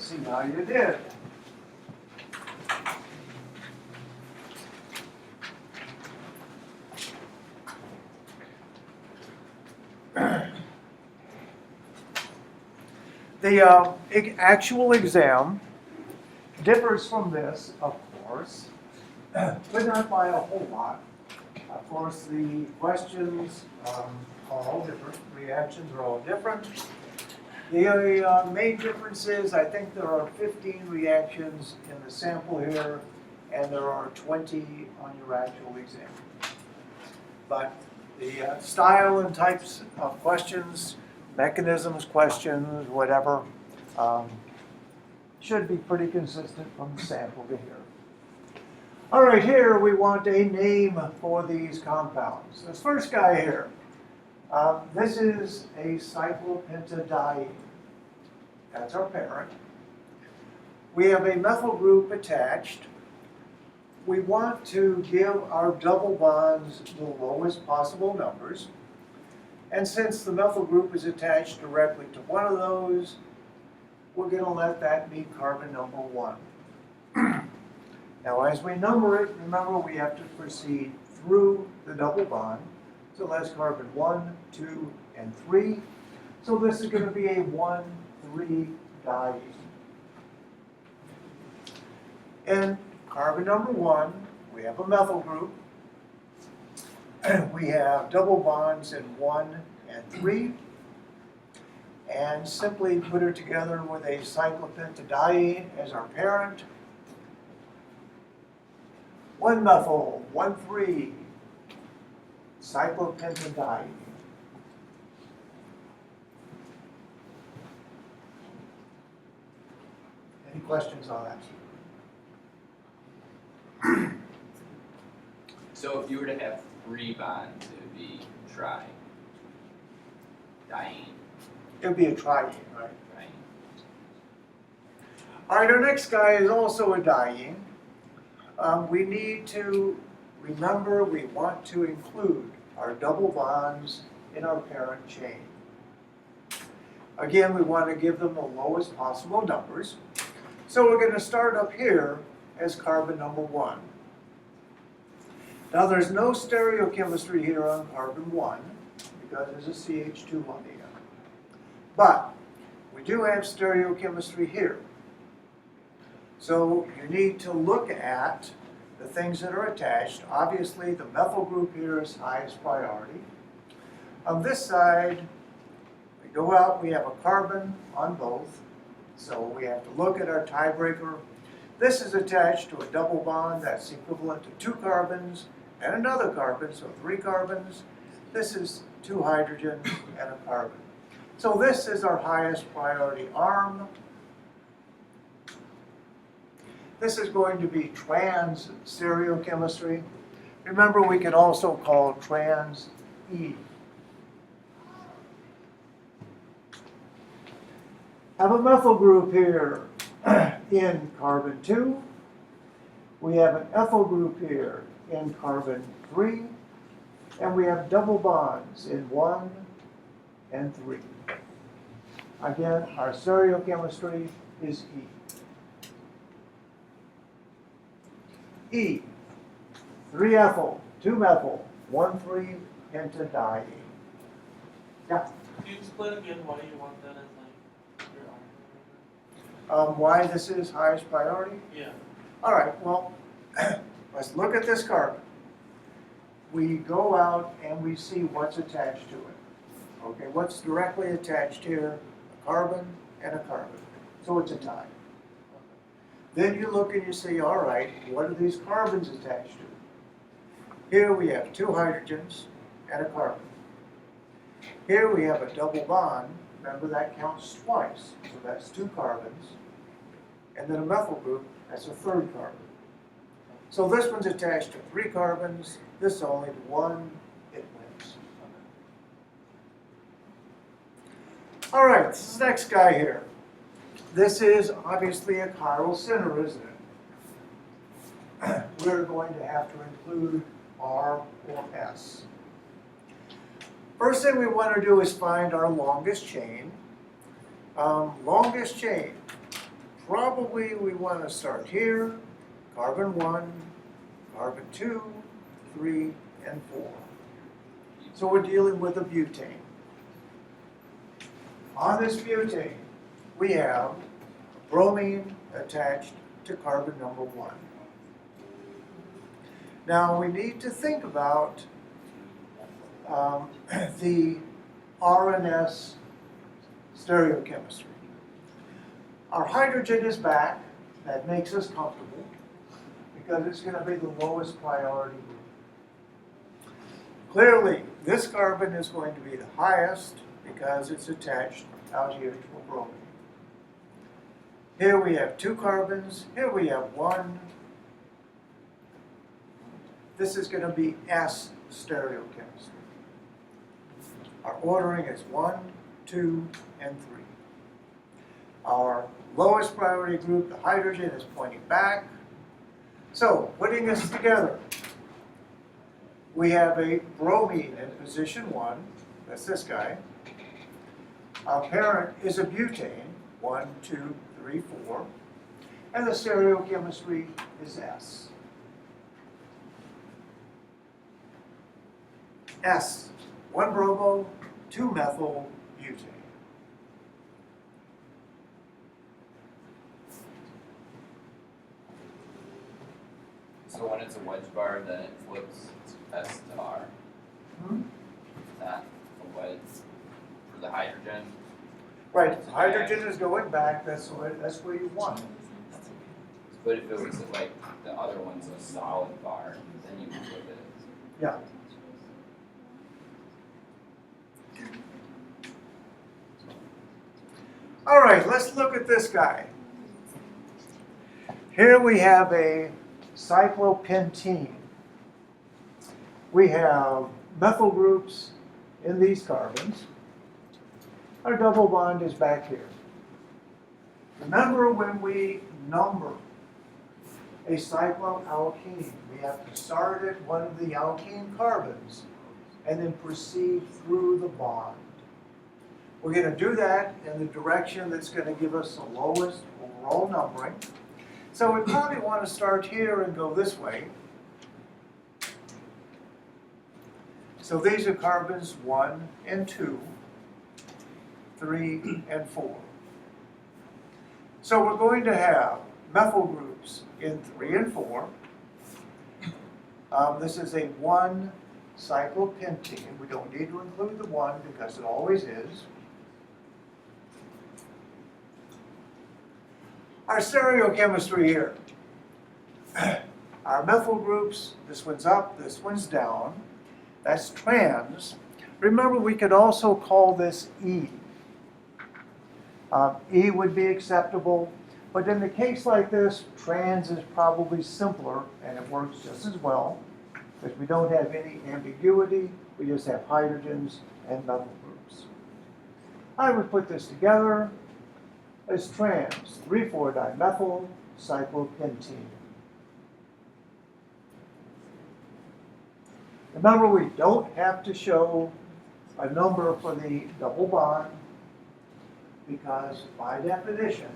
see how you did. The actual exam differs from this, of course, but not by a whole lot. Of course, the questions are all different, reactions are all different. The main difference is I think there are 15 reactions in the sample here, and there are 20 on your actual exam. But the style and types of questions, mechanisms questions, whatever, should be pretty consistent from the sample to here. All right, here we want a name for these compounds. This first guy here, this is a cyclopentadiene. That's our parent. We have a methyl group attached. We want to give our double bonds the lowest possible numbers. And since the methyl group is attached directly to one of those, we're going to let that be carbon number 1. Now, as we number it, remember we have to proceed through the double bond. So that's carbon 1, 2, and 3. So this is going to be a 1,3 diene. And carbon number 1, we have a methyl group. We have double bonds in 1 and 3. And simply put it together with a cyclopentadiene as our parent. 1-methyl, 1,3, cyclopentadiene. Any questions on that? So if you were to have 3 bonds, it would be tri. Diene. It would be a triene, right? Right. All right, our next guy is also a diene. We need to remember we want to include our double bonds in our parent chain. Again, we want to give them the lowest possible numbers. So we're going to start up here as carbon number 1. Now there's no stereochemistry here on carbon 1 because there's a CH2 on the end. But we do have stereochemistry here. So you need to look at the things that are attached. Obviously, the methyl group here is highest priority. On this side, we go out, we have a carbon on both. So we have to look at our tiebreaker. This is attached to a double bond that's equivalent to 2 carbons and another carbon, so 3 carbons. This is 2 hydrogens and a carbon. So this is our highest priority arm. This is going to be trans stereochemistry. Remember, we can also call trans E. Have a methyl group here in carbon 2. We have an ethyl group here in carbon 3. And we have double bonds in 1 and 3. Again, our stereochemistry is E. E, 3-ethyl, 2-methyl, 1,3 pentadiene. Yeah. Can you explain again why you want that as like your arm? Why this is highest priority? Yeah. All right, well, let's look at this carbon. We go out and we see what's attached to it. Okay, what's directly attached here? A carbon and a carbon. So it's a tie. Then you look and you see, all right, what are these carbons attached to? Here we have 2 hydrogens and a carbon. Here we have a double bond. Remember, that counts twice. So that's 2 carbons. And then a methyl group, that's a 3rd carbon. So this one's attached to 3 carbons. This only to 1. It wins. All right, this is the next guy here. This is obviously a chiral center, isn't it? We're going to have to include R or S. First thing we want to do is find our longest chain. Longest chain, probably we want to start here, carbon 1, carbon 2, 3, and 4. So we're dealing with a butane. On this butane, we have bromine attached to carbon number 1. Now we need to think about the RNS stereochemistry. Our hydrogen is back. That makes us comfortable because it's going to be the lowest priority group. Clearly, this carbon is going to be the highest because it's attached out here to a bromine. Here we have 2 carbons. Here we have 1. This is going to be S stereochemistry. Our ordering is 1, 2, and 3. Our lowest priority group, the hydrogen, is pointing back. So, putting this together, we have a bromine in position 1. That's this guy. Our parent is a butane, 1, 2, 3, 4. And the stereochemistry is S. S, 1 bromo, 2 methyl butane. So when it's a wedge bar, then it flips S to R. Hmm? Is that a wedge for the hydrogen? Right, hydrogen is going back, that's where you want it. But if it was like the other one's a solid bar, then you can flip it. Yeah. All right, let's look at this guy. Here we have a cyclopentene. We have methyl groups in these carbons. Our double bond is back here. Remember when we number a cycloalkene, we have to start at one of the alkene carbons and then proceed through the bond. We're going to do that in the direction that's going to give us the lowest overall numbering. So we probably want to start here and go this way. So these are carbons 1 and 2, 3 and 4. So we're going to have methyl groups in 3 and 4. This is a 1 cyclopentene. We don't need to include the 1 because it always is. Our stereochemistry here. Our methyl groups, this one's up, this one's down. That's trans. Remember, we could also call this E. E would be acceptable, but in the case like this, trans is probably simpler and it works just as well because we don't have any ambiguity. We just have hydrogens and methyl groups. I would put this together as trans, 3,4-dimethyl cyclopentene. Remember, we don't have to show a number for the double bond because by definition,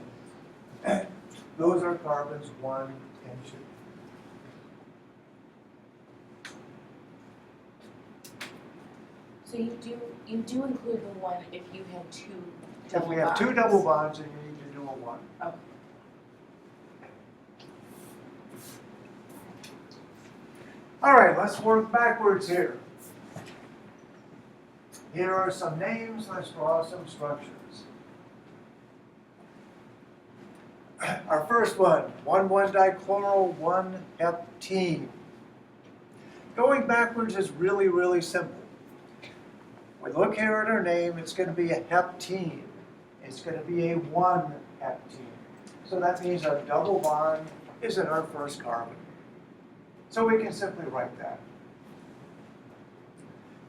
those are carbons 1 and 2. So you do include the 1 if you have 2 double If we have 2 bonds. double bonds, then you need to do a 1. Okay. All right, let's work backwards here. Here are some names. Let's draw some structures. Our first one, 1,1-dichloral-1-heptene. Going backwards is really, really simple. We look here at our name, it's going to be a heptene. It's going to be a 1-heptene. So that means our double bond is in our first carbon. So we can simply write that.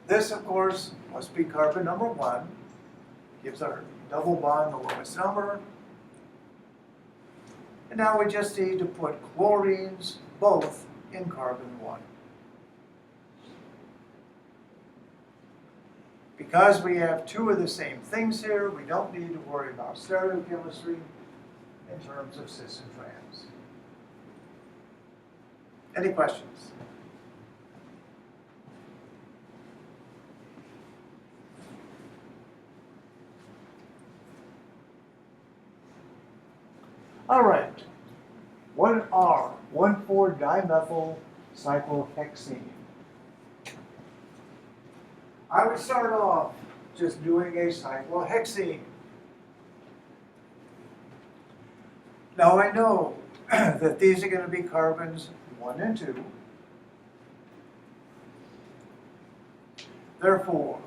This, of course, must be carbon number 1. Gives our double bond the lowest number. And now we just need to put chlorines both in carbon 1. Because we have 2 of the same things here, we don't need to worry about stereochemistry. in terms of cis and trans. Any questions? All right. 1R, 1,4-dimethyl cyclohexene. I would start off just doing a cyclohexene. Now I know that these are going to be carbons 1 and 2. Therefore,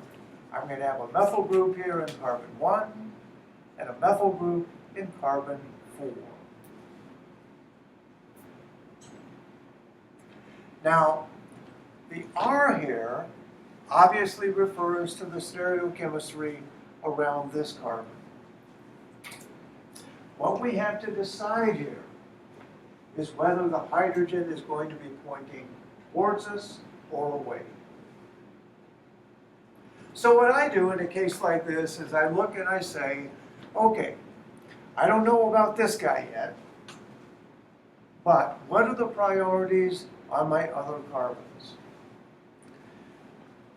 I'm going to have a methyl group here in carbon 1 and a methyl group in carbon 4. Now, the R here obviously refers to the stereochemistry around this carbon. What we have to decide here is whether the hydrogen is going to be pointing towards us or away. So what I do in a case like this is I look and I say, okay, I don't know about this guy yet, but what are the priorities on my other carbons?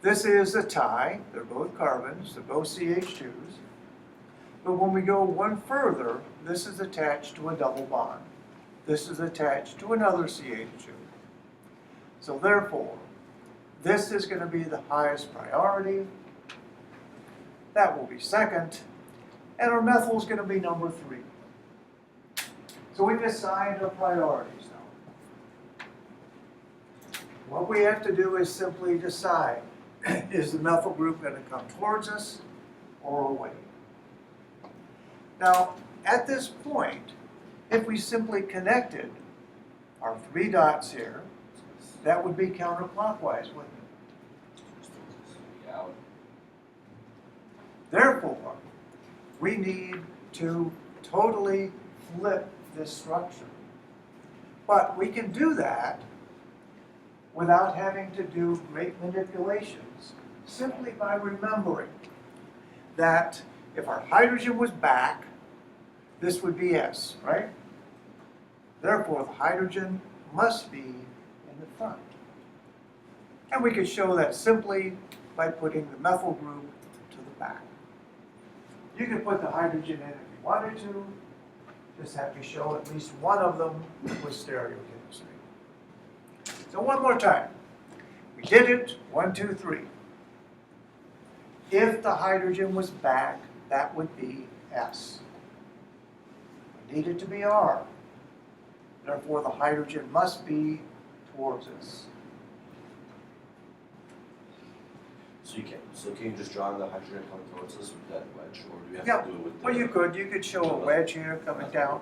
This is a tie, they're both carbons, they're both CH2s. But when we go one further, this is attached to a double bond. This is attached to another CH2. So therefore, this is going to be the highest priority. That will be second. And our methyl is going to be number 3. So we've assigned our priorities now. What we have to do is simply decide, is the methyl group going to come towards us or away? Now, at this point, if we simply connected our 3 dots here, that would be counterclockwise, wouldn't it? Yeah. Therefore, we need to totally flip this structure. But we can do that without having to do great manipulations, simply by remembering that if our hydrogen was back, this would be S, right? Therefore, the hydrogen must be in the front. And we could show that simply by putting the methyl group to the back. You could put the hydrogen in if you wanted to, just have to show at least one of them with stereochemistry. So one more time. We did it, 1, 2, 3. If the hydrogen was back, that would be S. We need it to be R. Therefore, the hydrogen must be towards us. So can you just draw the hydrogen coming towards us with that wedge, or do you have Yeah. to do it with the... Well, you could show a wedge here coming down.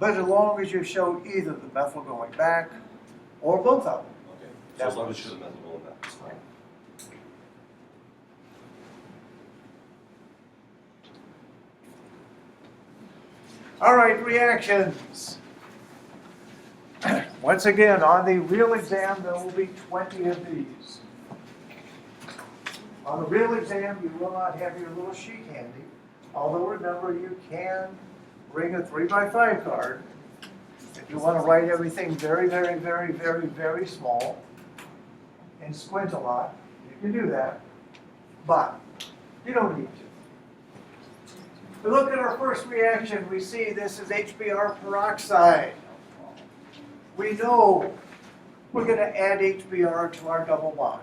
But as long as you show either the methyl going back or both of them. Okay, so as long as you show the methyl going back, it's fine. All right, reactions. Once again, on the real exam, there will be 20 of these. On the real exam, you will not have your little sheet handy, although remember, you can bring a 3x5 card. If you want to write everything very, very, very, very, very small and squint a lot, you can do that, but you don't need to. We look at our first reaction, we see this is HBr peroxide. We know we're going to add HBr to our double bond.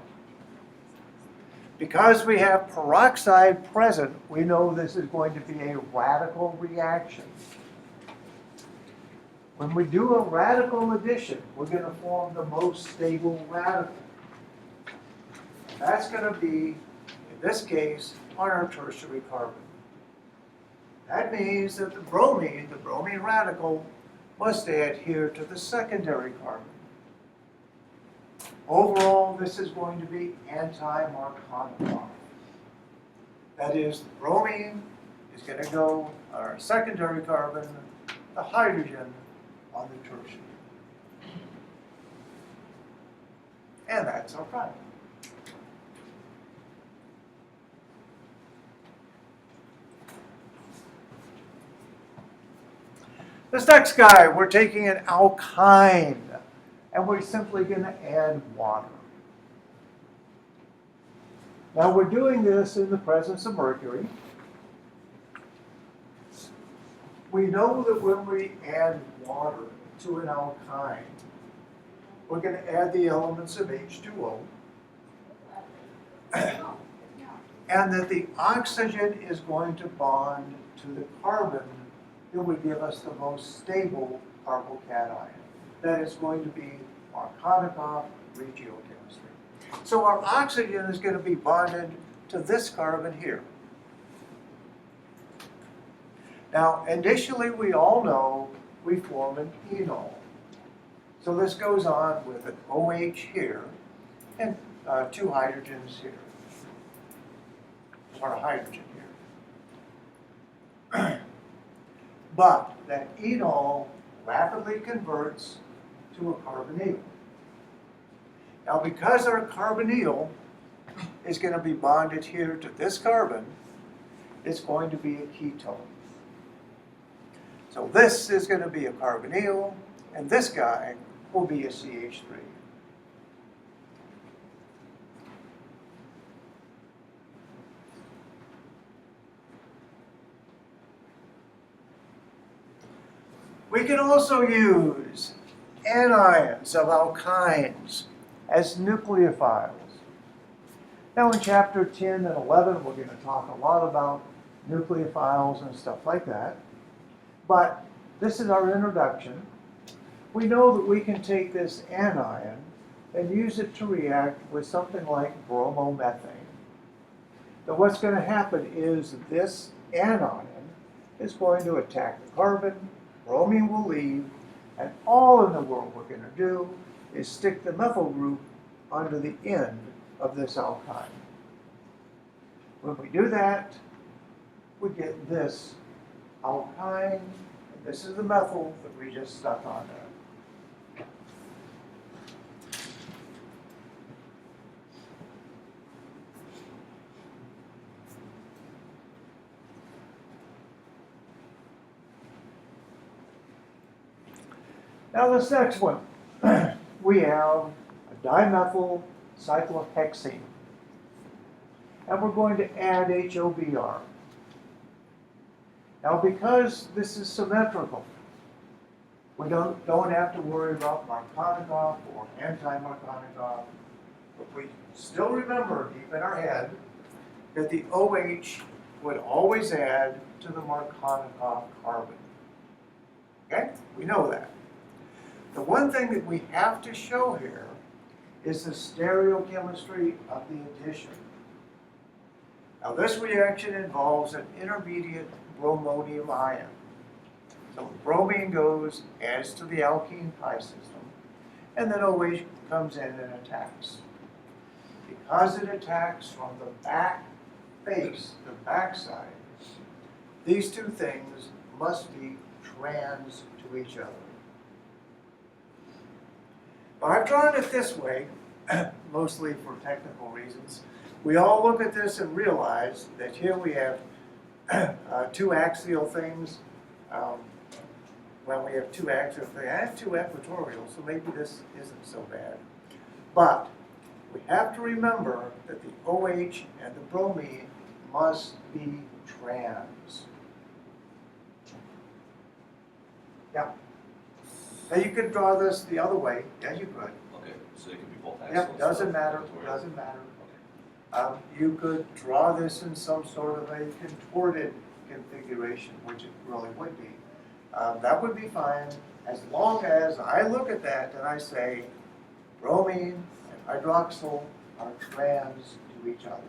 Because we have peroxide present, we know this is going to be a radical reaction. When we do a radical addition, we're going to form the most stable radical. That's going to be, in this case, on our tertiary carbon. That means that the bromine radical, must adhere to the secondary carbon. Overall, this is going to be anti-Markovnikov. That is, the bromine is going to go on our secondary carbon, the hydrogen on the tertiary. And that's our product. This next guy, we're taking an alkyne, and we're simply going to add water. Now we're doing this in the presence of mercury. We know that when we add water to an alkyne, we're going to add the elements of H2O, and that the oxygen is going to bond to the carbon that would give us the most stable carbocation. That is going to be Markovnikov regiochemistry. So our oxygen is going to be bonded to this carbon here. Now, initially, we all know we form an enol. So this goes on with an OH here and 2 hydrogens here, or a hydrogen here. But that enol rapidly converts to a carbonyl. Now, because our carbonyl is going to be bonded here to this carbon, it's going to be a ketone. So this is going to be a carbonyl, and this guy will be a CH3. We can also use anions of alkynes as nucleophiles. Now in chapter 10 and 11, we're going to talk a lot about nucleophiles and stuff like that. But this is our introduction. We know that we can take this anion and use it to react with something like bromomethane. So what's going to happen is this anion is going to attack the carbon, bromine will leave, and all in the world we're going to do is stick the methyl group onto the end of this alkyne. When we do that, we get this alkyne, and this is the methyl that we just stuck on there. Now this next one, we have a dimethyl cyclohexene, and we're going to add HOBr. Now because this is symmetrical, we don't have to worry about Markovnikov or anti-Markovnikov, but we still remember deep in our head that the OH would always add to the Markovnikov carbon. Okay, we know that. The one thing that we have to show here is the stereochemistry of the addition. Now this reaction involves an intermediate bromonium ion. So bromine goes, adds to the alkene pi system, and then OH comes in and attacks. Because it attacks from the back face, the backside, these two things must be trans to each other. Well, I've drawn it this way, mostly for technical reasons. We all look at this and realize that here we have 2 axial things. Well, we have 2 axial things. I have 2 equatorial, so maybe this isn't so bad. But we have to remember that the OH and the bromine must be trans. Yeah. Now you could draw this the other way. Yeah, you could. Okay, so they can be both axles. Yep, doesn't matter, equatorial. doesn't matter. You could draw this in some sort of a contorted configuration, which it really would be. That would be fine, as long as I look at that and I say bromine and hydroxyl are trans to each other.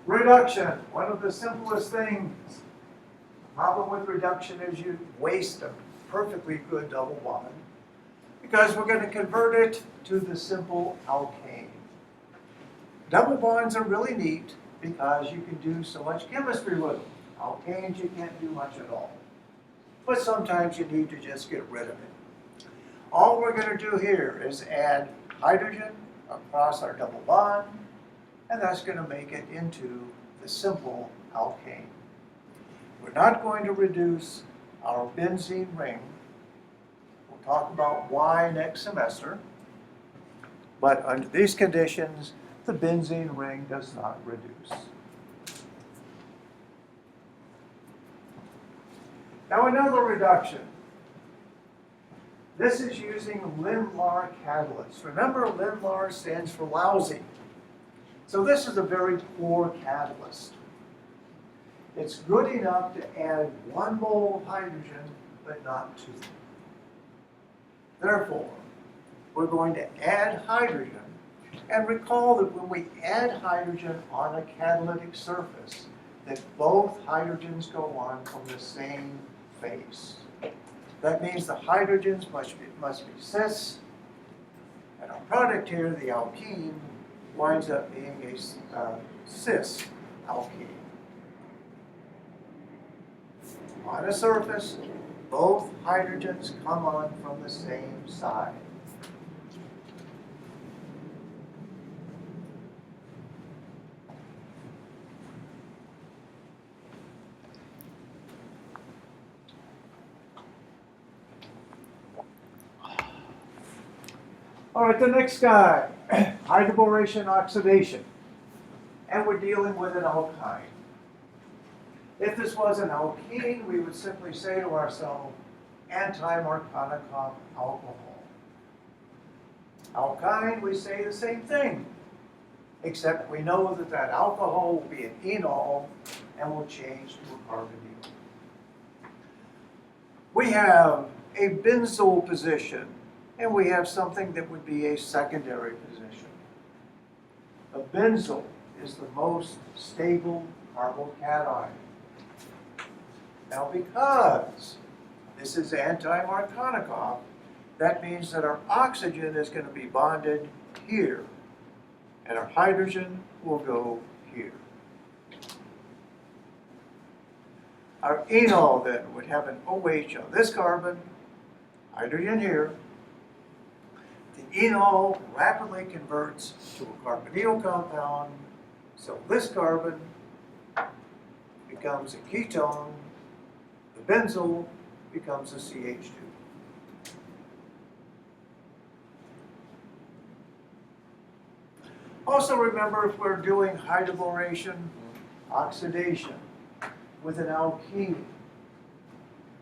Reduction, one of the simplest things. The problem with reduction is you waste a perfectly good double bond because we're going to convert it to the simple alkane. Double bonds are really neat because you can do so much chemistry with them. Alkanes you can't do much at all. But sometimes you need to just get rid of it. All we're going to do here is add hydrogen across our double bond, and that's going to make it into the simple alkane. We're not going to reduce our benzene ring. We'll talk about why next semester. But under these conditions, the benzene ring does not reduce. Now another reduction. This is using Linmar catalyst. Remember, Linmar stands for lousy. So this is a very poor catalyst. It's good enough to add 1 mole of hydrogen, but not 2. Therefore, we're going to add hydrogen. And recall that when we add hydrogen on a catalytic surface, that both hydrogens go on from the same face. That means the hydrogens must be cis, and our product here, the alkene, winds up being a cis alkene. On a surface, both hydrogens come on from the same side. All right, the next guy, hydroboration oxidation. And we're dealing with an alkyne. If this was an alkene, we would simply say to ourselves, anti-Markovnikov alcohol. Alkyne, we say the same thing, except we know that that alcohol will be an enol and will change to a carbonyl. We have a benzyl position, and we have something that would be a secondary position. A benzyl is the most stable carbocation. Now, because this is anti-Markovnikov, that means that our oxygen is going to be bonded here, and our hydrogen will go here. Our enol then would have an OH on this carbon, hydrogen here. The enol rapidly converts to a carbonyl compound, so this carbon becomes a ketone, the benzyl becomes a CH2. Also remember, if we're doing hydroboration oxidation with an alkene,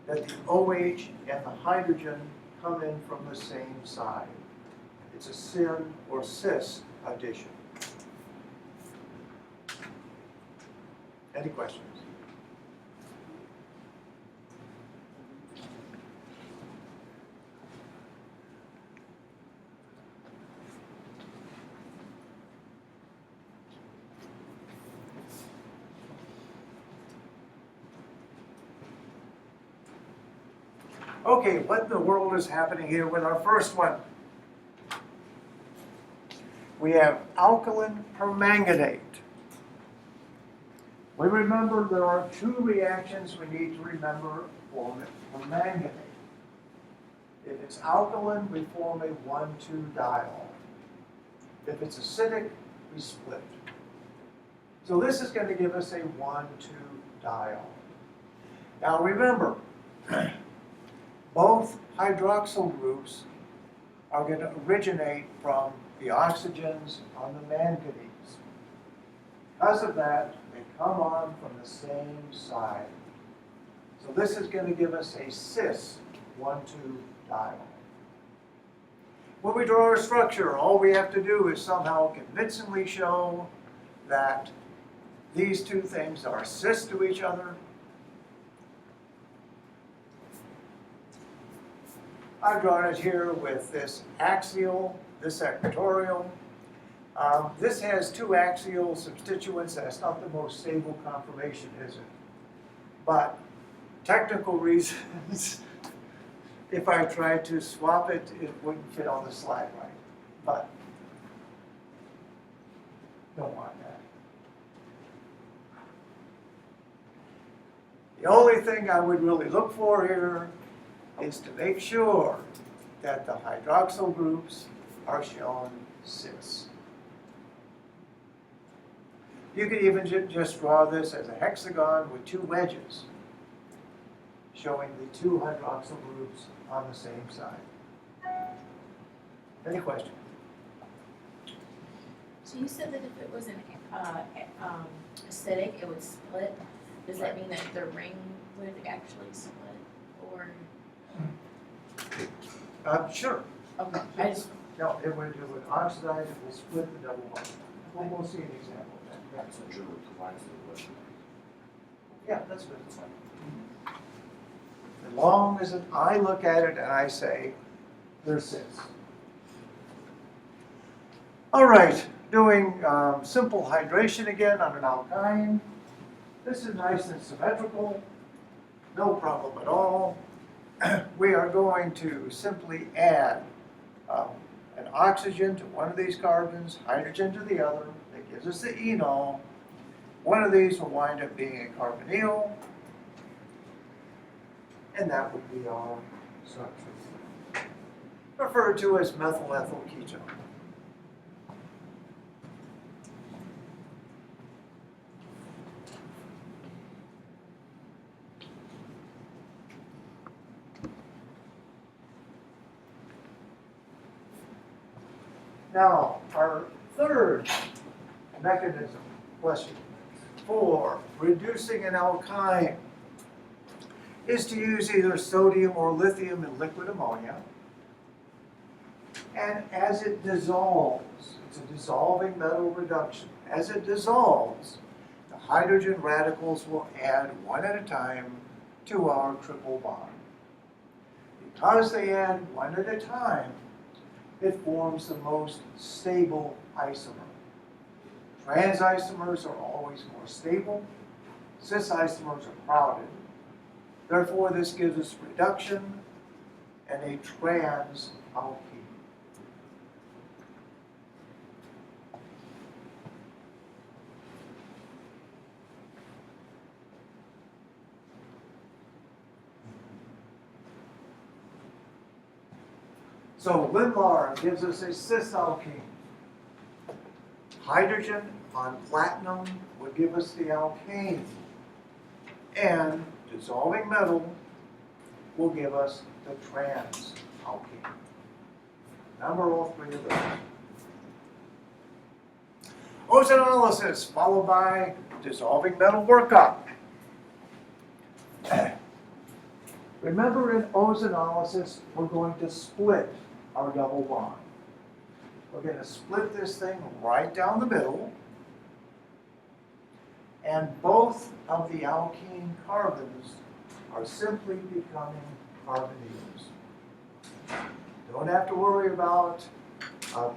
that the OH and the hydrogen come in from the same side. It's a syn or cis addition. Any questions? Okay, what in the world is happening here with our first one? We have alkaline permanganate. We remember there are 2 reactions we need to remember for permanganate. If it's alkaline, we form a 1,2 diol. If it's acidic, we split. So this is going to give us a 1,2 diol. Now remember, both hydroxyl groups are going to originate from the oxygens on the manganese. Because of that, they come on from the same side. So this is going to give us a cis 1,2 diol. When we draw our structure, all we have to do is somehow convincingly show that these 2 things are cis to each other. I've drawn it here with this axial, this equatorial. This has 2 axial substituents. That's not the most stable conformation, is it? But technical reasons, if I tried to swap it, it wouldn't fit on the slide right. But don't want that. The only thing I would really look for here is to make sure that the hydroxyl groups are shown cis. You could even just draw this as a hexagon with two wedges, showing the two hydroxyl groups on the same side. Any question? So you said that if it was an acidic, it would split. Does that mean that the ring would actually split, or? Sure. Okay, I just, No, it would oxidize, it will split the double bond. We'll see an example of that. Yeah. So Drew provides the wedge. Yeah, that's good. As long as I look at it and I say, there's cis. All right, doing simple hydration again on an alkyne. This is nice and symmetrical, no problem at all. We are going to simply add an oxygen to one of these carbons, hydrogen to the other. That gives us the enol. One of these will wind up being a carbonyl, and that would be our structure, referred to as methyl ethyl ketone. Now, our third mechanism, question, for reducing an alkyne is to use either sodium or lithium in liquid ammonia. And as it dissolves, it's a dissolving metal reduction. As it dissolves, the hydrogen radicals will add one at a time to our triple bond. Because they add one at a time, it forms the most stable isomer. Trans isomers are always more stable. Cis isomers are crowded. Therefore, this gives us reduction and a trans alkene. So Lindlar gives us a cis alkene. Hydrogen on platinum would give us the alkane. And dissolving metal will give us the trans alkene. Remember all three of those. Ozonolysis followed by dissolving metal workup. Remember, in ozonolysis, we're going to split our double bond. We're going to split this thing right down the middle, and both of the alkene carbons are simply becoming carbonyls. Don't have to worry about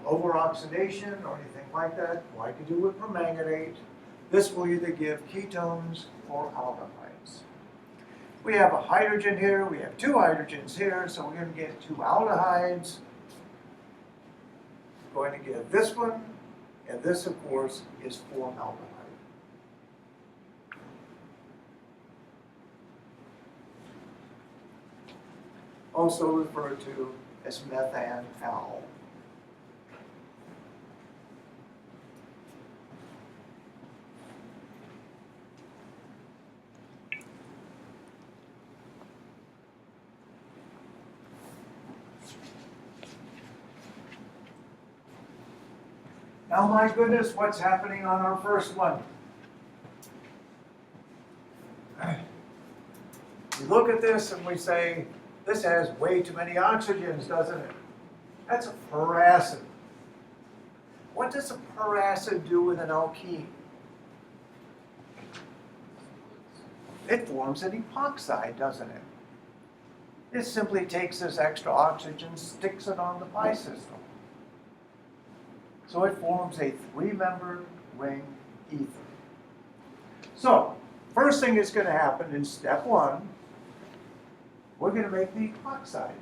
over-oxidation or anything like that, like you do with permanganate. This will either give ketones or aldehydes. We have a hydrogen here, we have two hydrogens here, so we're going to get two aldehydes. We're going to get this one, and this, of course, is formaldehyde. Also referred to as methanal. Now, my goodness, what's happening on our first one? We look at this and we say, this has way too many oxygens, doesn't it? That's a peracid. What does a peracid do with an alkene? It forms an epoxide, doesn't it? It simply takes this extra oxygen, sticks it on the pi system. So it forms a three-membered ring ether. So, first thing that's going to happen in step one, we're going to make the epoxide.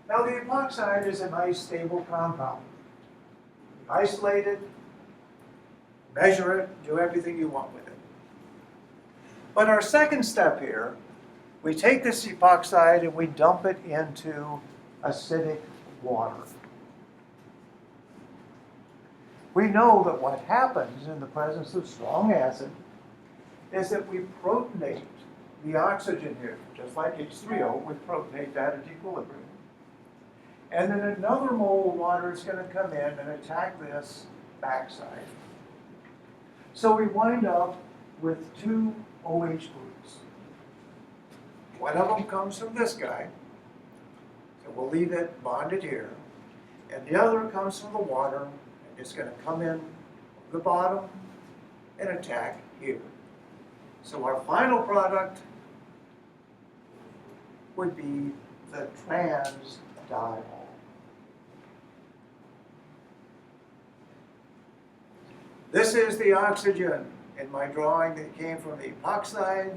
Now the epoxide is a nice stable compound. Isolate it, measure it, do everything you want with it. But our second step here We take this epoxide and we dump it into acidic water. We know that what happens in the presence of strong acid is that we protonate the oxygen here, just like H3O, we protonate that at equilibrium. And then another mole of water is going to come in and attack this backside. So we wind up with two OH groups. One of them comes from this guy, so we'll leave it bonded here. And the other comes from the water, and it's going to come in the bottom and attack here. So our final product would be the trans diol. This is the oxygen in my drawing that came from the epoxide.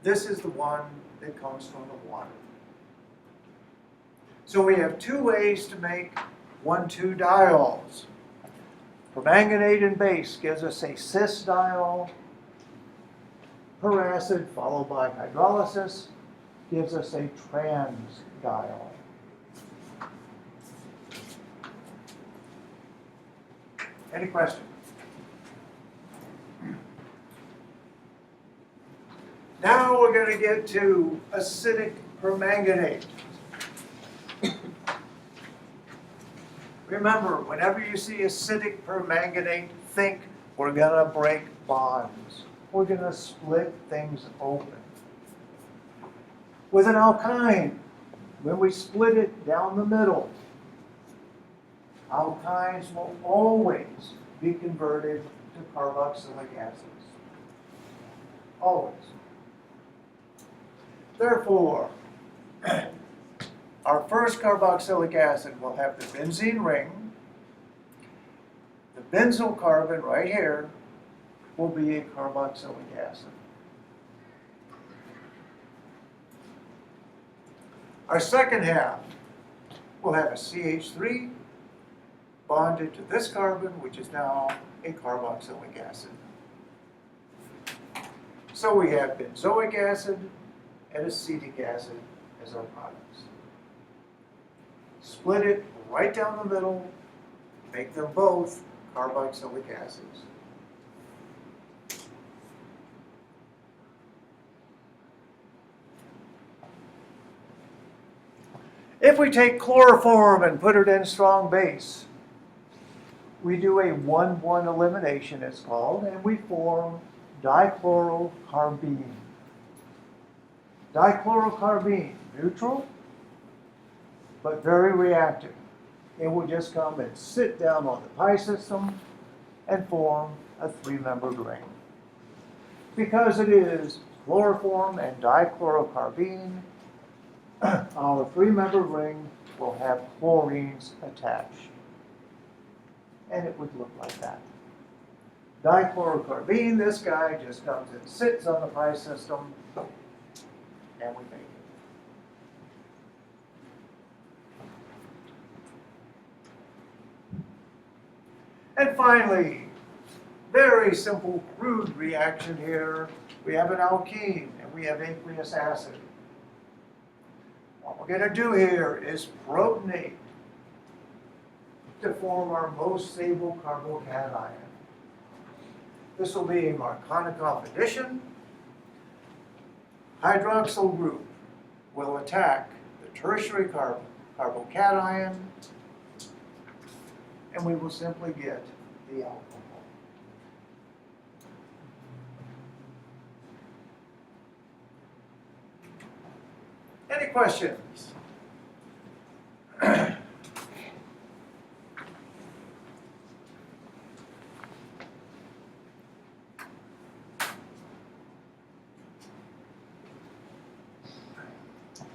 This is the one that comes from the water. So we have two ways to make 1,2-diols. Permanganate and base gives us a cis diol. Peracid followed by hydrolysis gives us a trans diol. Any questions? Now we're going to get to acidic permanganate. Remember, whenever you see acidic permanganate, think we're going to break bonds. We're going to split things open. With an alkyne, when we split it down the middle, alkynes will always be converted to carboxylic acids. Always. Therefore, our first carboxylic acid will have the benzene ring. The benzyl carbon right here will be a carboxylic acid. Our second half will have a CH3 bonded to this carbon, which is now a carboxylic acid. So we have benzoic acid and acetic acid as our products. Split it right down the middle, make them both carboxylic acids. If we take chloroform and put it in strong base, we do a 1-1 elimination, it's called, and we form dichlorocarbene. Dichlorocarbene, neutral, but very reactive. It will just come and sit down on the pi system and form a 3-membered ring. Because it is chloroform and dichlorocarbene, our 3-membered ring will have chlorines attached. And it would look like that. Dichlorocarbene, this guy just comes and sits on the pi system, and we make it. And finally, very simple crude reaction here. We have an alkene and we have aqueous acid. What we're going to do here is protonate to form our most stable carbocation. This will be a Markovnikov addition. Hydroxyl group will attack the tertiary carbocation, and we will simply get the alcohol. Any questions?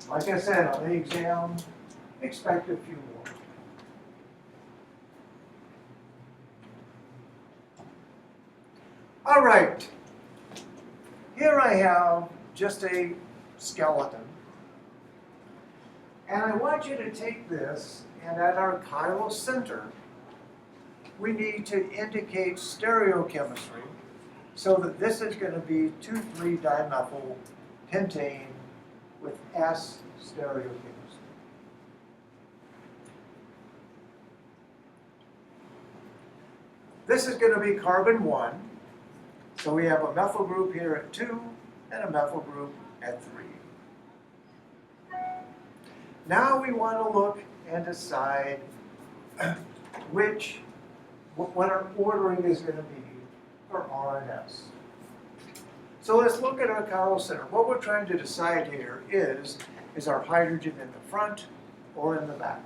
Like I said, on the exam, expect a few more. All right, here I have just a skeleton. And I want you to take this, and at our chiral center, we need to indicate stereochemistry so that this is going to be 2,3-dimethyl pentane with S stereochemistry. This is going to be carbon 1. So we have a methyl group here at 2 and a methyl group at 3. Now we want to look and decide what our ordering is going to be for R and S. So let's look at our chiral center. What we're trying to decide here is our hydrogen in the front or in the back?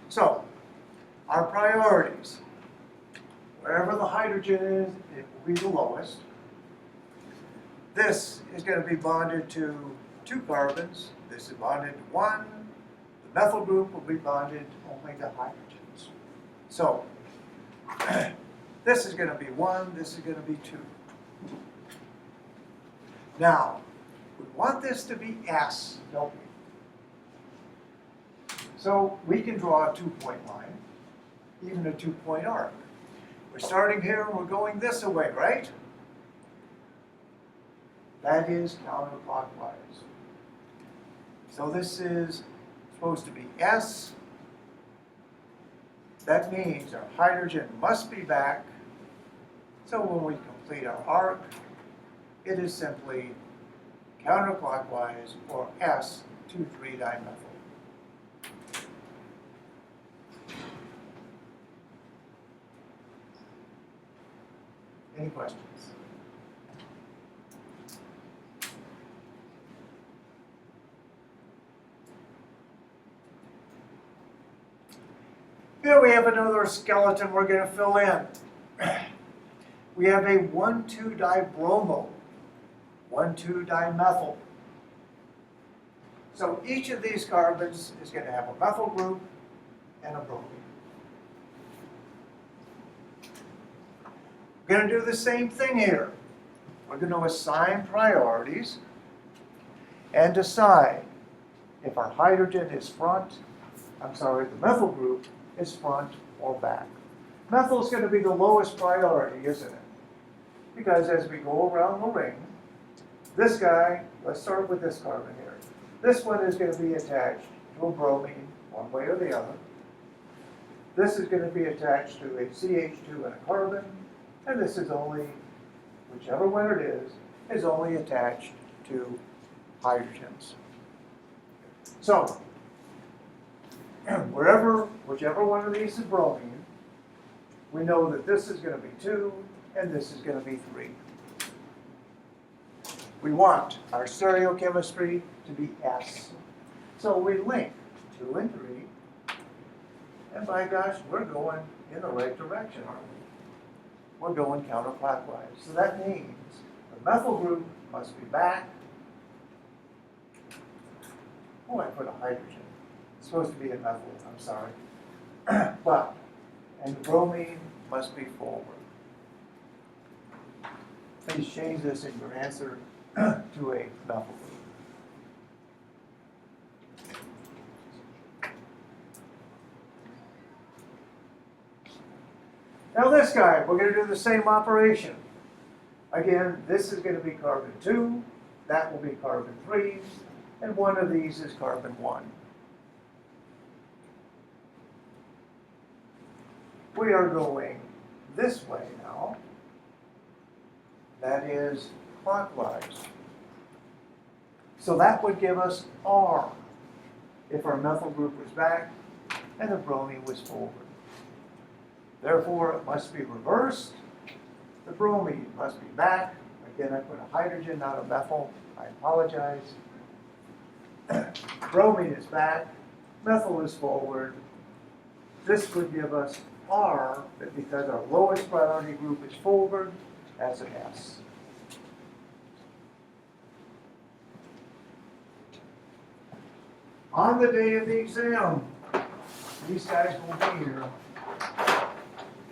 So, our priorities. Wherever the hydrogen is, it will be the lowest. This is going to be bonded to 2 carbons. This is bonded to 1. The methyl group will be bonded only to hydrogens. So, this is going to be 1, this is going to be 2. Now, we want this to be S, don't we? So we can draw a 2-point line, even a 2-point arc. We're starting here and we're going this way, right? That is counterclockwise. So this is supposed to be S. That means our hydrogen must be back. So when we complete our arc, it is simply counterclockwise, or S,2,3-dimethyl. Any questions? Here we have another skeleton we're going to fill in. We have a 1,2-dibromo, 1,2-dimethyl. So each of these carbons is going to have a methyl group and a bromine. We're going to do the same thing here. We're going to assign priorities and decide if our hydrogen is the methyl group is front or back. Methyl is going to be the lowest priority, isn't it? Because as we go around the ring, this guy, let's start with this carbon here. This one is going to be attached to a bromine, one way or the other. This is going to be attached to a CH2 and a carbon. And this is only, whichever one it is only attached to hydrogens. So, whichever one of these is bromine, we know that this is going to be 2 and this is going to be 3. We want our stereochemistry to be S. So we link 2 and 3, and by gosh, we're going in the right direction, aren't we? We're going counterclockwise. So that means the methyl group must be back. Oh, I put a hydrogen. It's supposed to be a methyl, I'm sorry. And the bromine must be forward. Please change this in your answer to a methyl group. Now this guy, we're going to do the same operation. Again, this is going to be carbon 2, that will be carbon 3, and one of these is carbon 1. We are going this way now. That is clockwise. So that would give us R if our methyl group was back and the bromine was forward. Therefore, it must be reversed. The bromine must be back. Again, I put a hydrogen, not a methyl. I apologize. Bromine is back. Methyl is forward. This would give us R, but because our lowest priority group is forward, that's an S. On the day of the exam, these guys will be here.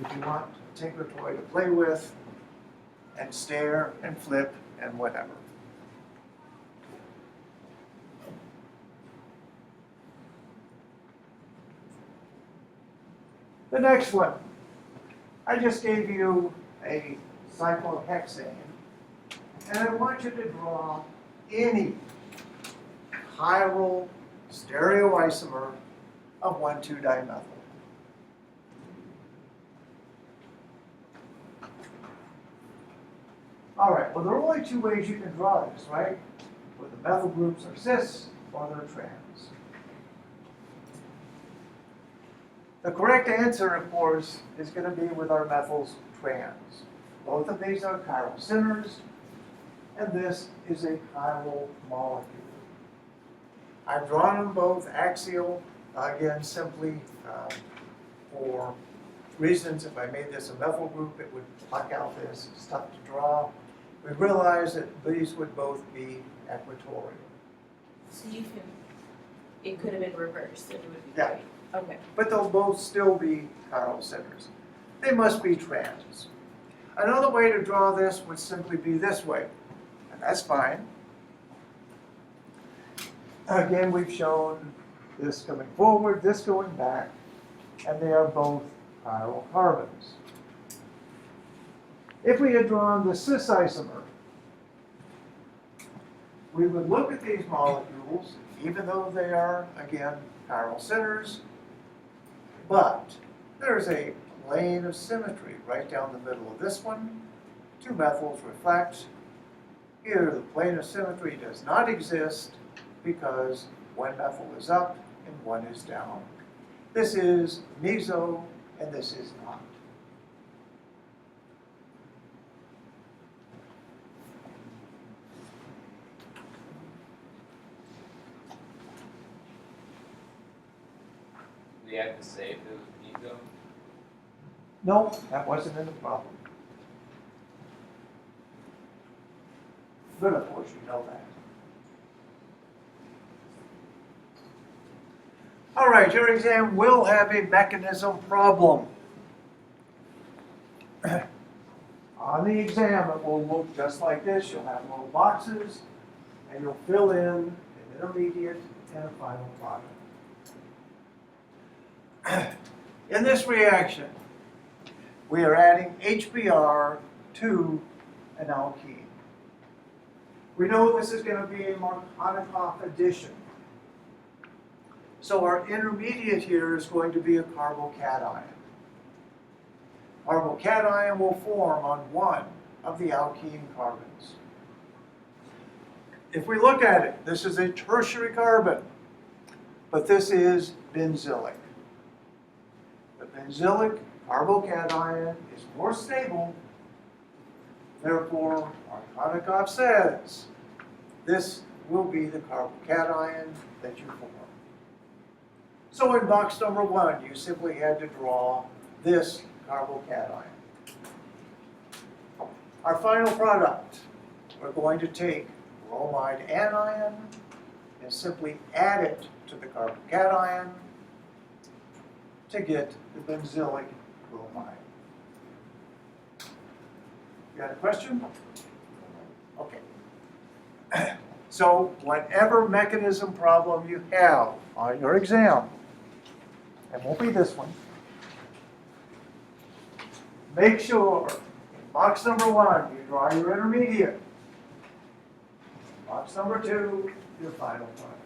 If you want a Tinker toy to play with and stare and flip and whatever. The next one. I just gave you a cyclohexane And I want you to draw any chiral stereoisomer of 1,2-dimethyl. All right, well, there are only two ways you can draw this, right? Where the methyl groups are cis or they're trans. The correct answer, of course, is going to be with our methyls trans. Both of these are chiral centers, and this is a chiral molecule. I've drawn them both axial, again, simply for reasons. If I made this a methyl group, it would pluck out this. It's tough to draw. We realized that these would both be equatorial. So you can, it could have been reversed and it would be Yeah. great. Okay. But they'll both still be chiral centers. They must be trans. Another way to draw this would simply be this way, and that's fine. Again, we've shown this coming forward, this going back, and they are both chiral carbons. If we had drawn the cis isomer, we would look at these molecules, even though they are, again, chiral centers, but there's a plane of symmetry right down the middle of this one. Two methyls reflect. Here, the plane of symmetry does not exist because one methyl is up and one is down. This is meso and this is not. Do we have to say if it was meso? No, that wasn't in the problem. But of course you know that. All right, your exam will have a mechanism problem. On the exam, it will look just like this. You'll have little boxes, and you'll fill in an intermediate and a final product. In this reaction, we are adding HBr to an alkene. We know this is going to be a Markovnikov addition. So our intermediate here is going to be a carbocation. Carbocation will form on one of the alkene carbons. If we look at it, this is a tertiary carbon, but this is benzylic. The benzylic carbocation is more stable. Therefore, Markovnikov says this will be the carbocation that you form. So in box number 1, you simply had to draw this carbocation. Our final product, we're going to take bromide anion and simply add it to the carbocation to get the benzylic bromide. You got a question? Okay. So whatever mechanism problem you have on your exam, it won't be this one, make sure in box number 1 you draw your intermediate. Box number 2, your final product.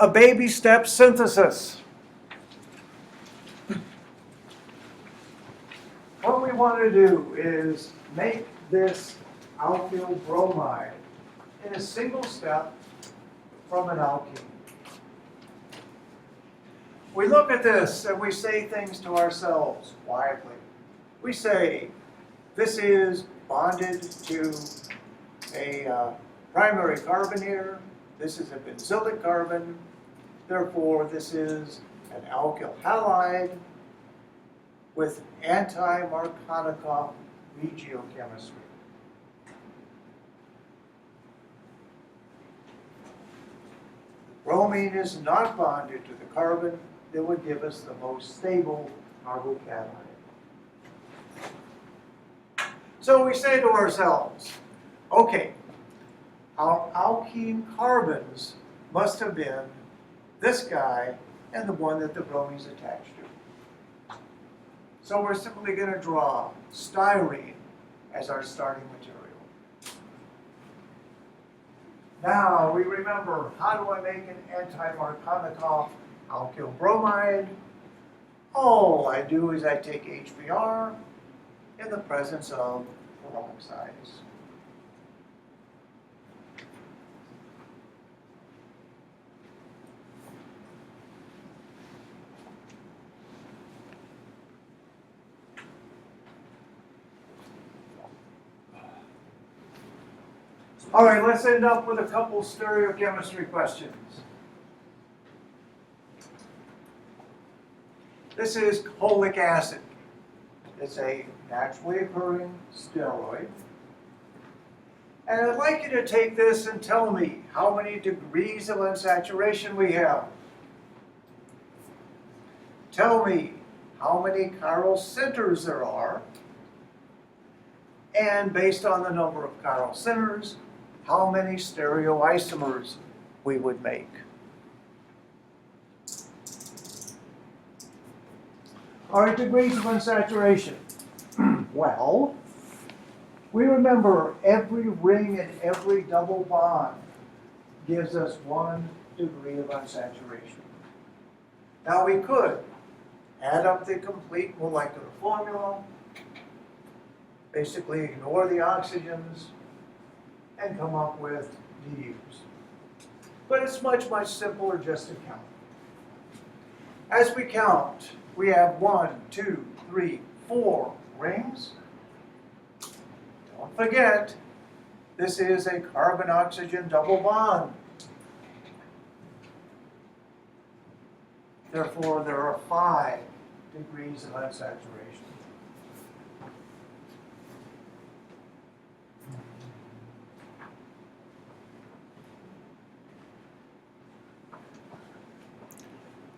A baby step synthesis. What we want to do is make this alkyl bromide in a single step from an alkene. We look at this and we say things to ourselves quietly. We say, this is bonded to a primary carbon here. This is a benzylic carbon. Therefore, this is an alkyl halide with anti-Markovnikov regiochemistry. Bromine is not bonded to the carbon that would give us the most stable carbocation. So we say to ourselves, okay, our alkene carbons must have been this guy, and the one that the bromine's attached to. So we're simply going to draw styrene as our starting material. Now we remember, how do I make an anti-Markovnikov alkyl bromide? All I do is I take HBr in the presence of peroxides. All right, let's end up with a couple stereochemistry questions. This is cholic acid. It's a naturally occurring steroid. And I'd like you to take this and tell me how many degrees of unsaturation we have. Tell me how many chiral centers there are. And based on the number of chiral centers, how many stereoisomers we would make. All right, degrees of unsaturation. Well, we remember every ring and every double bond gives us 1 degree of unsaturation. Now we could add up the complete molecular formula, basically ignore the oxygens, and come up with DUs. But it's much, much simpler just to count. As we count, we have 1, 2, 3, 4 rings. Don't forget, this is a carbon-oxygen double bond. Therefore, there are 5 degrees of unsaturation.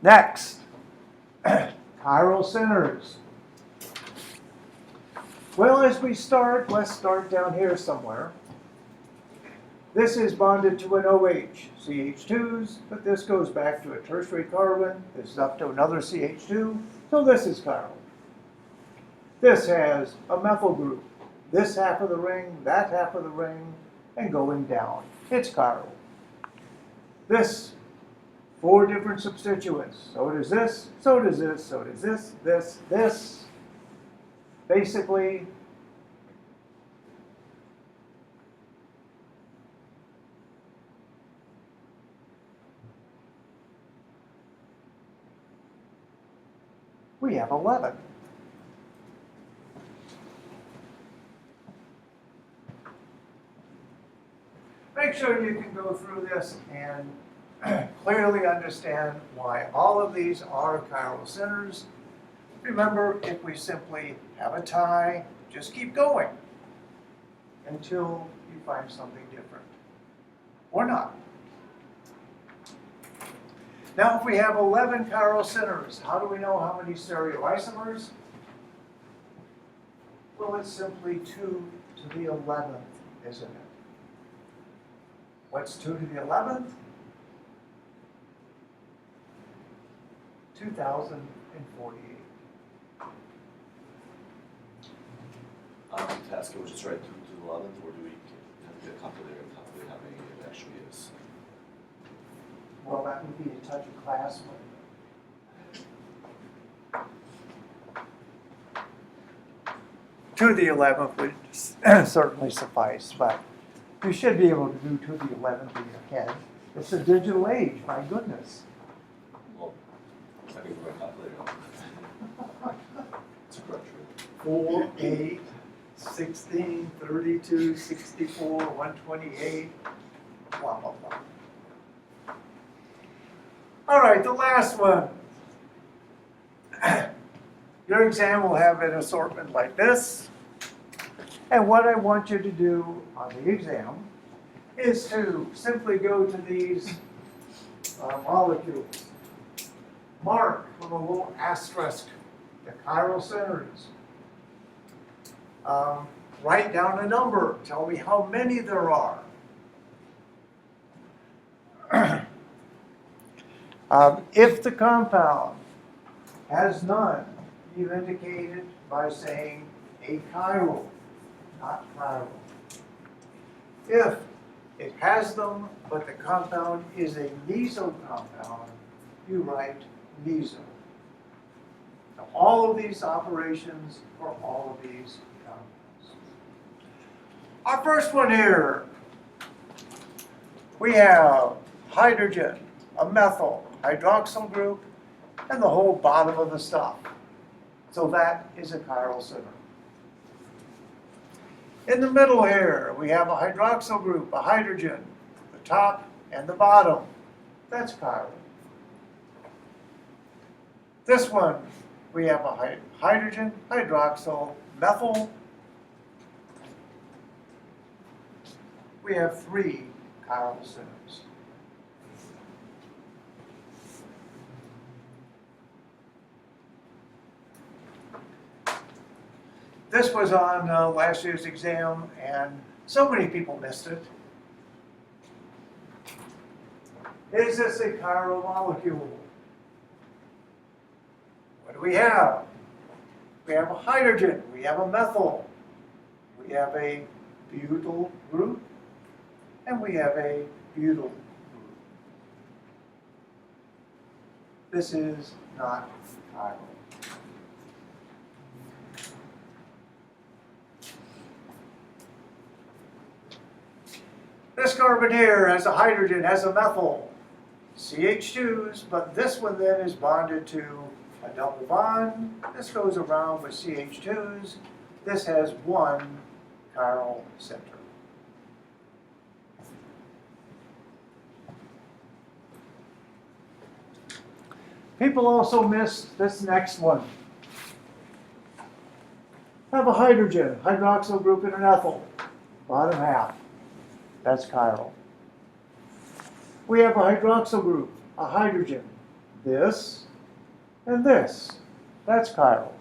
Next, chiral centers. Well, as we start, let's start down here somewhere. This is bonded to an OH, CH2s, but this goes back to a tertiary carbon. This is up to another CH2, so this is chiral. This has a methyl group. This half of the ring, that half of the ring, and going down. It's chiral. This, 4 different substituents. So does this, so does this, so does this, this. Basically, we have 11. Make sure you can go through this and clearly understand why all of these are chiral centers. Remember, if we simply have a tie, just keep going until you find something different, or not. Now, if we have 11 chiral centers, how do we know how many stereoisomers? Well, it's simply 2 to the 11th, isn't it? What's 2 to the 11th? 2048. On the task, we'll just write 2 to the 11th, or do we have to get a calculator and calculate how many it actually is? Well, that would be a touch of class, but 2 to the 11th would certainly suffice, but you should be able to do 2 to the 11th in your head. It's a digital age, my goodness. Well, I can put a calculator on. It's a correct truth. 4, 8, 16, 32, 64, 128, blah, blah, blah. All right, the last one. Your exam will have an assortment like this. And what I want you to do on the exam is to simply go to these molecules. Mark with a little asterisk the chiral centers. Write down a number. Tell me how many there are. If the compound has none, you indicate it by saying achiral, not chiral. If it has them, but the compound is a meso compound, you write meso. Now, all of these operations for all of these compounds. Our first one here, we have hydrogen, a methyl hydroxyl group, and the whole bottom of the stuff. So that is a chiral center. In the middle here, we have a hydroxyl group, a hydrogen, the top and the bottom. That's chiral. This one, we have a hydrogen, hydroxyl, methyl. We have 3 chiral centers. This was on last year's exam, and so many people missed it. Is this a chiral molecule? What do we have? We have a hydrogen, we have a methyl, we have a butyl group, and we have a butyl group. This is not chiral. This carbon here has a hydrogen, has a methyl, CH2s, but this one then is bonded to a double bond. This goes around with CH2s. This has 1 chiral center. People also miss this next one. Have a hydrogen, hydroxyl group and an ethyl, bottom half. That's chiral. We have a hydroxyl group, a hydrogen, this and this. That's chiral.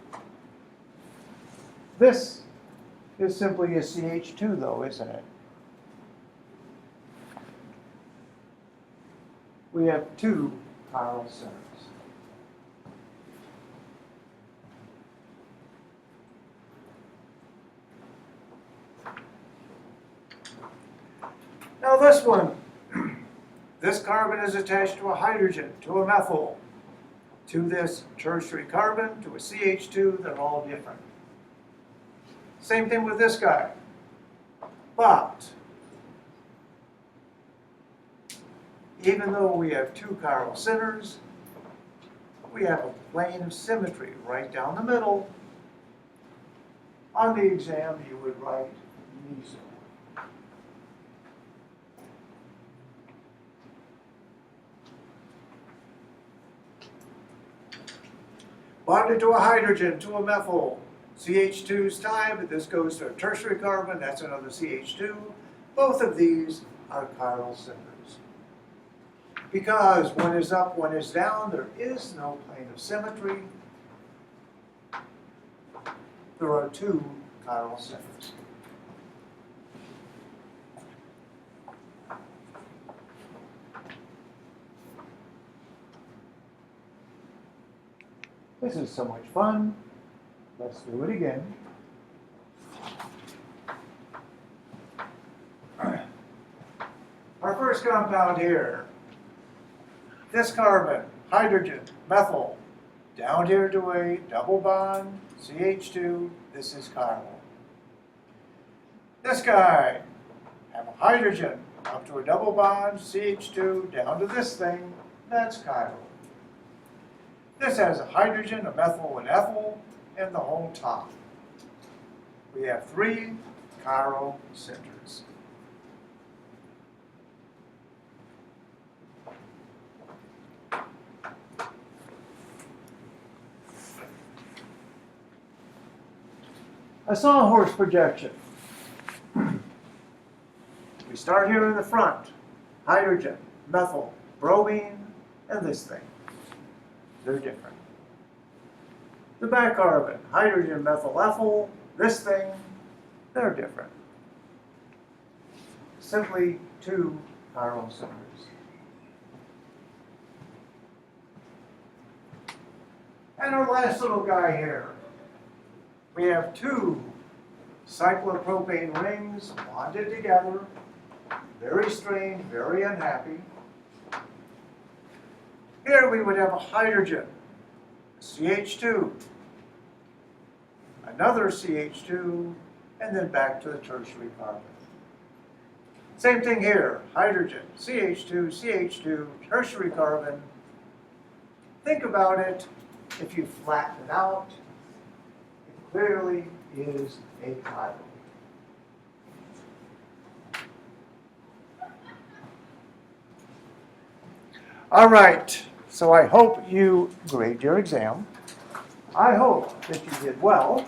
This is simply a CH2 though, isn't it? We have 2 chiral centers. Now this one, this carbon is attached to a hydrogen, to a methyl, to this tertiary carbon, to a CH2, they're all different. Same thing with this guy. But, even though we have 2 chiral centers, we have a plane of symmetry right down the middle. On the exam, you would write meso. Bonded to a hydrogen, to a methyl, CH2's tied, but this goes to a tertiary carbon, that's another CH2. Both of these are chiral centers. Because one is up, one is down, there is no plane of symmetry. There are 2 chiral centers. This is so much fun. Let's do it again. Our first compound here, this carbon, hydrogen, methyl, down here to a double bond, CH2, this is chiral. This guy, have a hydrogen, up to a double bond, CH2, down to this thing, that's chiral. This has a hydrogen, a methyl, an ethyl, and the whole top. We have 3 chiral centers. A sawhorse projection. We start here in the front. Hydrogen, methyl, bromine, and this thing. They're different. The back carbon, hydrogen, methyl, ethyl, this thing, they're different. Simply 2 chiral centers. And our last little guy here, we have two cyclopropane rings bonded together, very strained, very unhappy. Here we would have a hydrogen, CH2, another CH2, and then back to the tertiary carbon. Same thing here, hydrogen, CH2, CH2, tertiary carbon. Think about it, if you flatten it out, it clearly is a chiral. All right, so I hope you graded your exam. I hope that you did well.